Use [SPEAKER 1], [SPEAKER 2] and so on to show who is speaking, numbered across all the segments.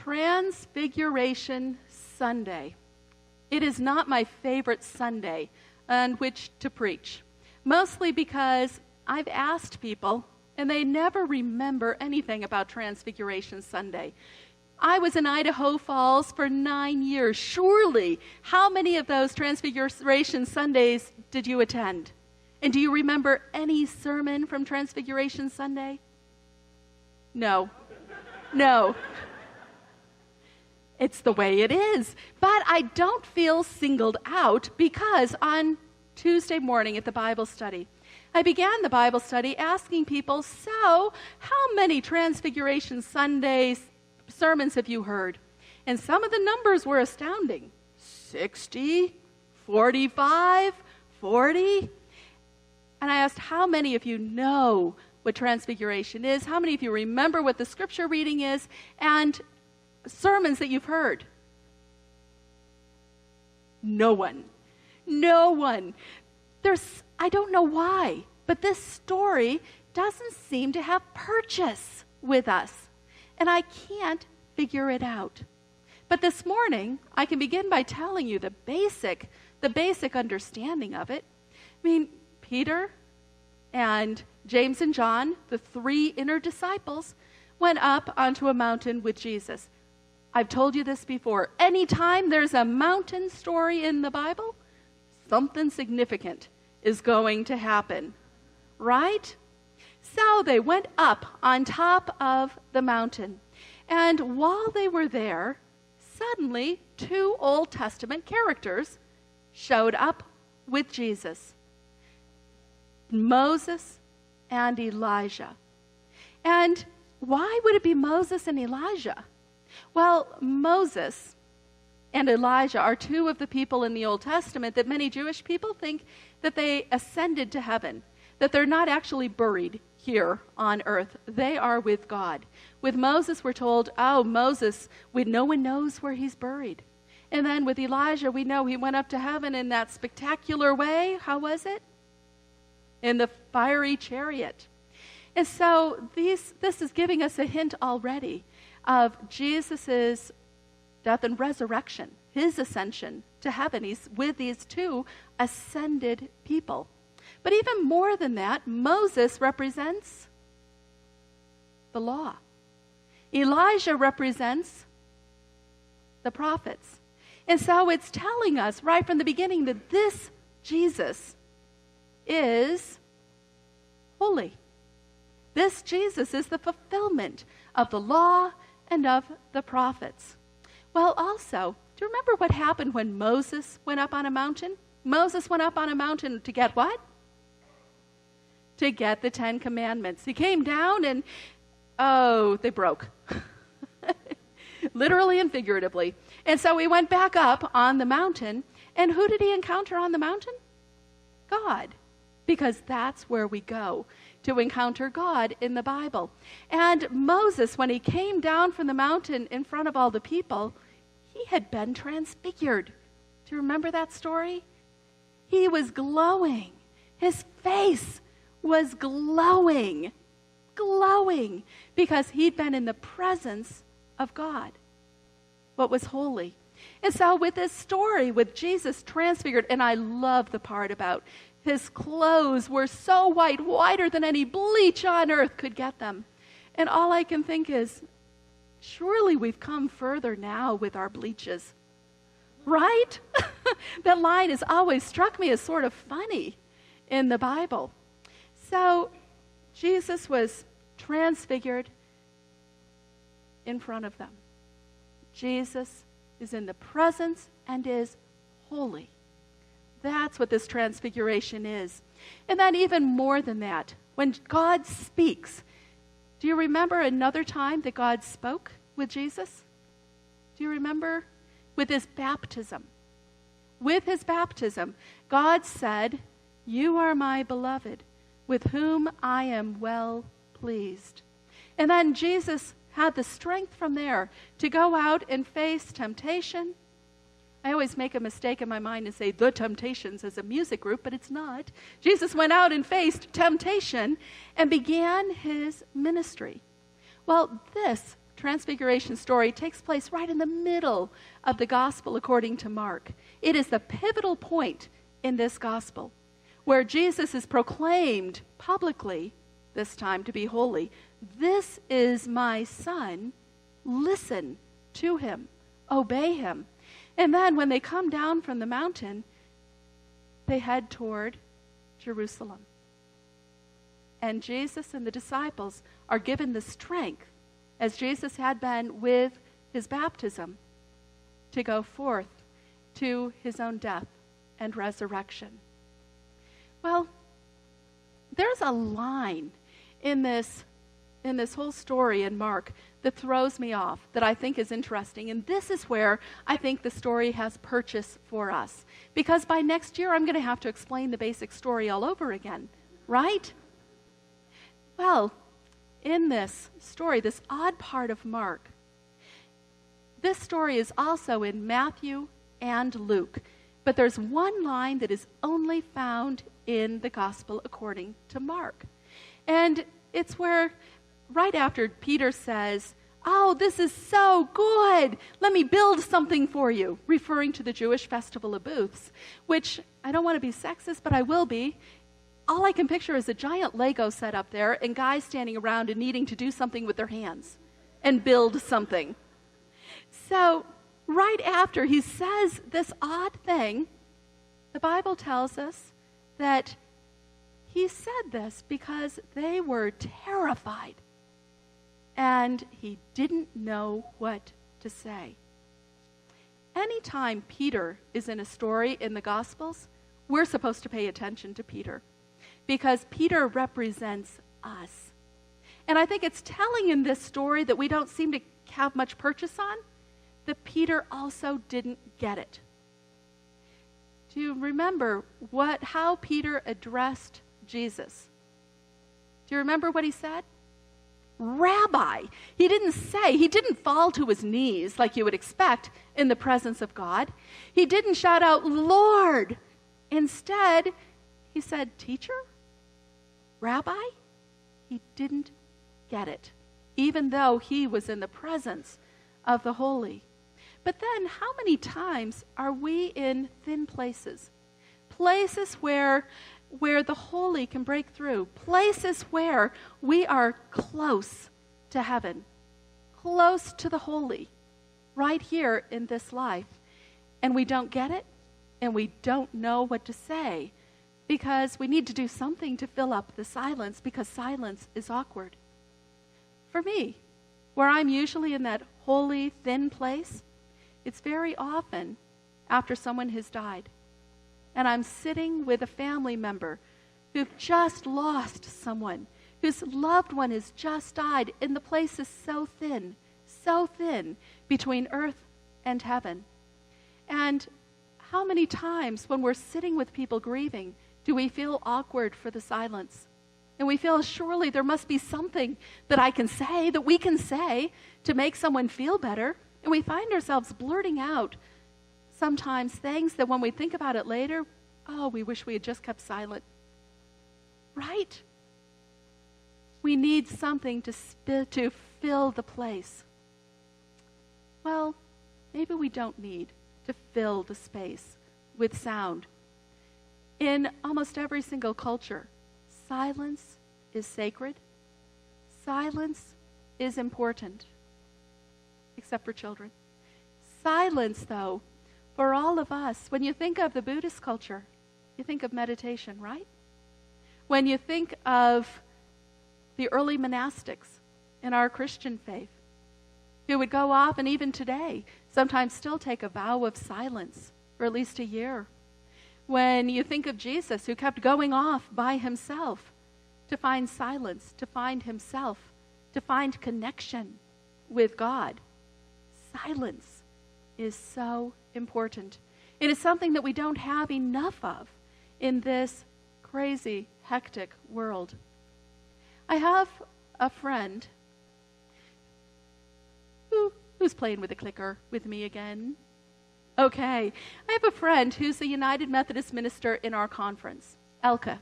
[SPEAKER 1] Transfiguration Sunday. It is not my favorite Sunday on which to preach, mostly because I've asked people and they never remember anything about Transfiguration Sunday. I was in Idaho Falls for 9 years. Surely, how many of those Transfiguration Sundays did you attend? And do you remember any sermon from Transfiguration Sunday? No. No. It's the way it is. But I don't feel singled out because on Tuesday morning at the Bible study, I began the Bible study asking people, so how many Transfiguration Sundays sermons have you heard? And some of the numbers were astounding. 60, 45, 40. And I asked, how many of you know what Transfiguration is? How many of you remember what the scripture reading is? And sermons that you've heard? No one. No one. I don't know why, but this story doesn't seem to have purchase with us. And I can't figure it out. But this morning, I can begin by telling you the basic understanding of it. I mean, Peter and James and John, the three inner disciples, went up onto a mountain with Jesus. I've told you this before. Anytime there's a mountain story in the Bible, something significant is going to happen, right? So they went up on top of the mountain. And while they were there, suddenly 2 Old Testament characters showed up with Jesus. Moses and Elijah. And why would it be Moses and Elijah? Well, Moses and Elijah are 2 of the people in the Old Testament that many Jewish people think that they ascended to heaven, that they're not actually buried here on earth. They are with God. With Moses, we're told, Moses, no one knows where he's buried. And then with Elijah, we know he went up to heaven in that spectacular way. How was it? In the fiery chariot. And so this is giving us a hint already of Jesus' death and resurrection, his ascension to heaven. He's with these 2 ascended people. But even more than that, Moses represents the law. Elijah represents the prophets. And so it's telling us right from the beginning that this Jesus is holy. This Jesus is the fulfillment of the law and of the prophets. Well, also, do you remember what happened when Moses went up on a mountain? Moses went up on a mountain to get what? To get the 10 Commandments. He came down and, they broke. Literally and figuratively. And so he went back up on the mountain. And who did he encounter on the mountain? God. Because that's where we go to encounter God in the Bible. And Moses, when he came down from the mountain in front of all the people, he had been transfigured. Do you remember that story? He was glowing. His face was glowing, because he'd been in the presence of God, what was holy. And so with this story, with Jesus transfigured, and I love the part about his clothes were so white, whiter than any bleach on earth could get them. And all I can think is, surely we've come further now with our bleaches, right? That line has always struck me as sort of funny in the Bible. So Jesus was transfigured in front of them. Jesus is in the presence and is holy. That's what this transfiguration is. And then even more than that, when God speaks, do you remember another time that God spoke with Jesus? Do you remember? With his baptism. With his baptism, God said, "You are my beloved, with whom I am well pleased." And then Jesus had the strength from there to go out and face temptation. I always make a mistake in my mind and say The Temptations as a music group, but it's not. Jesus went out and faced temptation and began his ministry. Well, this transfiguration story takes place right in the middle of the gospel according to Mark. It is the pivotal point in this gospel where Jesus is proclaimed publicly, this time to be holy. This is my son. Listen to him. Obey him. And then when they come down from the mountain, they head toward Jerusalem. And Jesus and the disciples are given the strength, as Jesus had been with his baptism, to go forth to his own death and resurrection. Well, there's a line in this whole story in Mark that throws me off, that I think is interesting. And this is where I think the story has purchase for us. Because by next year, I'm going to have to explain the basic story all over again, right? Well, in this story, this odd part of Mark, this story is also in Matthew and Luke. But there's one line that is only found in the gospel according to Mark. And it's where, right after Peter says, "Oh, this is so good. Let me build something for you," referring to the Jewish festival of booths, which I don't want to be sexist, but I will be. All I can picture is a giant Lego set up there and guys standing around and needing to do something with their hands and build something. So right after he says this odd thing, the Bible tells us that he said this because they were terrified and he didn't know what to say. Anytime Peter is in a story in the Gospels, we're supposed to pay attention to Peter because Peter represents us. And I think it's telling in this story that we don't seem to have much purchase on, that Peter also didn't get it. Do you remember how Peter addressed Jesus? Do you remember what he said? Rabbi. He didn't fall to his knees like you would expect in the presence of God. He didn't shout out, Lord. Instead, he said, Teacher? Rabbi? He didn't get it, even though he was in the presence of the holy. But then, how many times are we in thin places? Places where the holy can break through. Places where we are close to heaven, close to the holy, right here in this life. And we don't get it, and we don't know what to say, because we need to do something to fill up the silence, because silence is awkward. For me, where I'm usually in that holy, thin place, it's very often after someone has died. And I'm sitting with a family member who've just lost someone, whose loved one has just died, and the place is so thin between earth and heaven. And how many times when we're sitting with people grieving do we feel awkward for the silence? And we feel, surely there must be something that I can say, that we can say to make someone feel better. And we find ourselves blurting out sometimes things that when we think about it later, we wish we had just kept silent. Right? We need something to fill the place. Well, maybe we don't need to fill the space with sound. In almost every single culture, silence is sacred. Silence is important. Except for children. Silence, though, for all of us, when you think of the Buddhist culture, you think of meditation, right? When you think of the early monastics in our Christian faith, who would go off and even today, sometimes still take a vow of silence for at least a year. When you think of Jesus, who kept going off by himself to find silence, to find himself, to find connection with God. Silence is so important. It is something that we don't have enough of in this crazy, hectic world. I have a friend who's playing with a clicker with me again. Okay. I have a friend who's a United Methodist minister in our conference, Elka.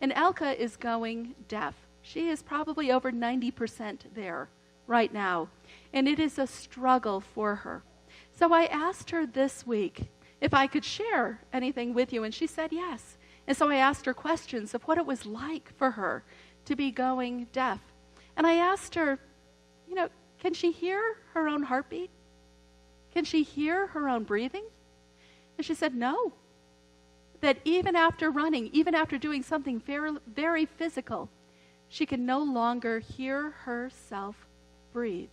[SPEAKER 1] And Elka is going deaf. She is probably over 90% there right now, and it is a struggle for her. So I asked her this week if I could share anything with you, and she said yes. And so I asked her questions of what it was like for her to be going deaf. And I asked her, can she hear her own heartbeat? Can she hear her own breathing? And she said no. That even after running, even after doing something very, very physical, she can no longer hear herself breathe.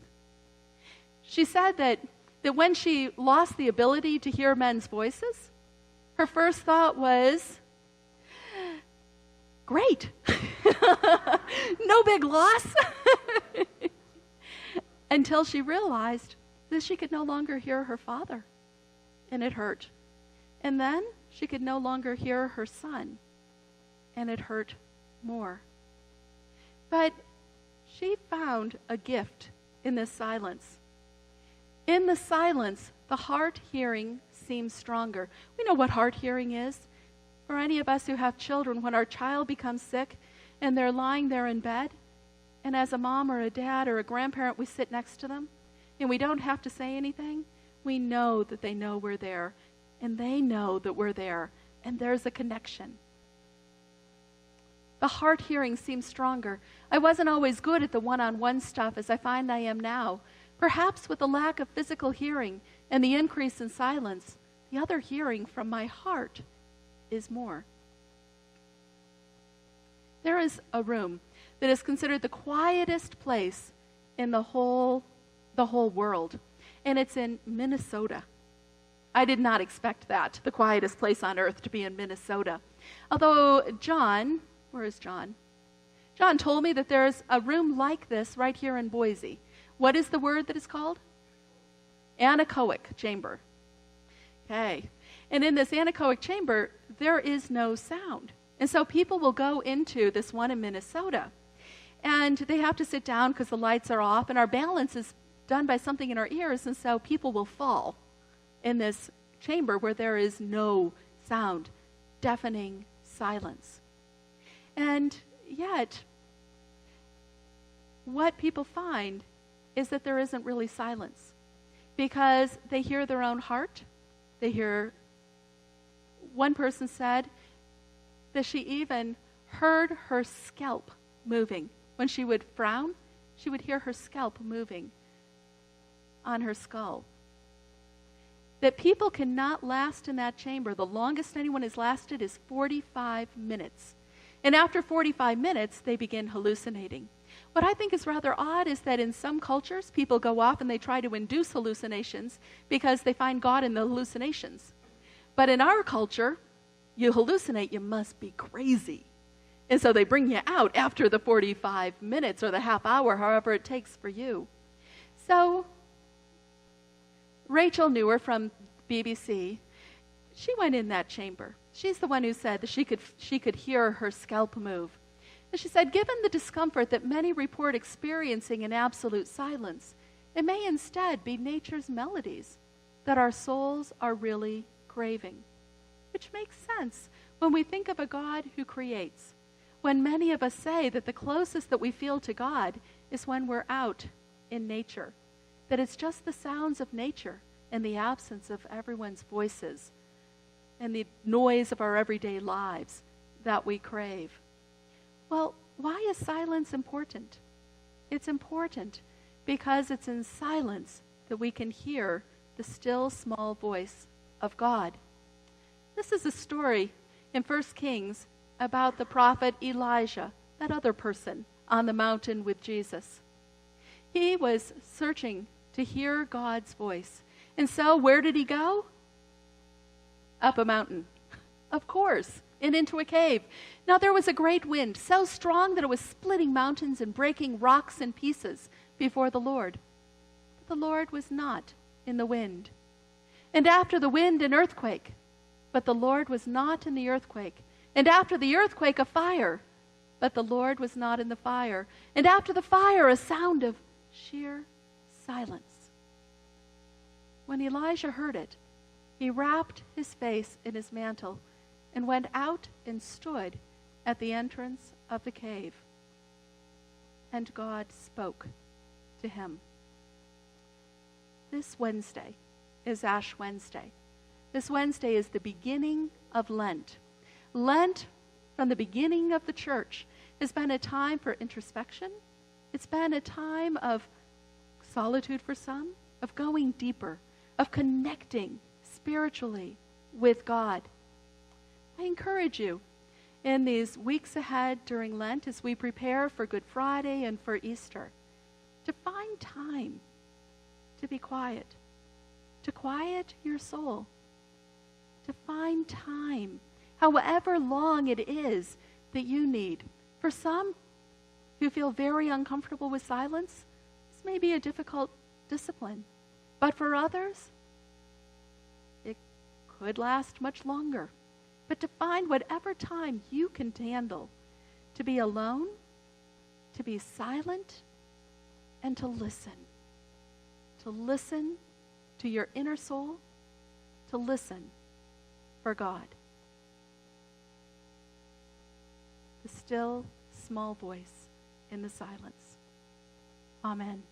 [SPEAKER 1] She said that when she lost the ability to hear men's voices, her first thought was, great. No big loss. Until she realized that she could no longer hear her father, and it hurt. And then she could no longer hear her son, and it hurt more. But she found a gift in this silence. In the silence, the heart hearing seems stronger. We know what heart hearing is. For any of us who have children, when our child becomes sick and they're lying there in bed, and as a mom or a dad or a grandparent, we sit next to them, and we don't have to say anything, we know that they know we're there, and they know that we're there, and there's a connection. The heart hearing seems stronger. I wasn't always good at the one-on-one stuff as I find I am now. Perhaps with the lack of physical hearing and the increase in silence, the other hearing from my heart is more. There is a room that is considered the quietest place in the whole world, and it's in Minnesota. I did not expect that, the quietest place on earth, to be in Minnesota. Although John, where is John? John told me that there's a room like this right here in Boise. What is the word that is called? Anechoic chamber. Okay. And in this anechoic chamber, there is no sound. And so people will go into this one in Minnesota, and they have to sit down because the lights are off, and our balance is done by something in our ears, and so people will fall in this chamber where there is no sound, deafening silence. And yet, what people find is that there isn't really silence, because they hear their own heart. They hear, one person said that she even heard her scalp moving. When she would frown, she would hear her scalp moving on her skull. That people cannot last in that chamber. The longest anyone has lasted is 45 minutes. And after 45 minutes, they begin hallucinating. What I think is rather odd is that in some cultures, people go off and they try to induce hallucinations because they find God in the hallucinations. But in our culture, you hallucinate, you must be crazy. And so they bring you out after the 45 minutes or the half hour, however it takes for you. So Rachel Newer from BBC, she went in that chamber. She's the one who said that she could hear her scalp move. And she said, given the discomfort that many report experiencing in absolute silence, it may instead be nature's melodies that our souls are really craving. Which makes sense when we think of a God who creates. When many of us say that the closest that we feel to God is when we're out in nature, that it's just the sounds of nature and the absence of everyone's voices and the noise of our everyday lives that we crave. Well, why is silence important? It's important because it's in silence that we can hear the still small voice of God. This is a story in 1 Kings about the prophet Elijah, that other person on the mountain with Jesus. He was searching to hear God's voice. And so where did he go? Up a mountain, of course, and into a cave. Now there was a great wind, so strong that it was splitting mountains and breaking rocks in pieces before the Lord. But the Lord was not in the wind. And after the wind, an earthquake. But the Lord was not in the earthquake. And after the earthquake, a fire. But the Lord was not in the fire. And after the fire, a sound of sheer silence. When Elijah heard it, he wrapped his face in his mantle and went out and stood at the entrance of the cave. And God spoke. to him. This Wednesday is Ash Wednesday. This Wednesday is the beginning of Lent. Lent, from the beginning of the church, has been a time for introspection. It's been a time of solitude for some, of going deeper, of connecting spiritually with God. I encourage you in these weeks ahead during Lent, as we prepare for Good Friday and for Easter, to find time to be quiet, to quiet your soul, to find time, however long it is that you need. For some who feel very uncomfortable with silence, this may be a difficult discipline. But for others, it could last much longer. But to find whatever time you can handle to be alone, to be silent, and to listen. To listen to your inner soul, to listen for God. The still, small voice in the silence. Amen.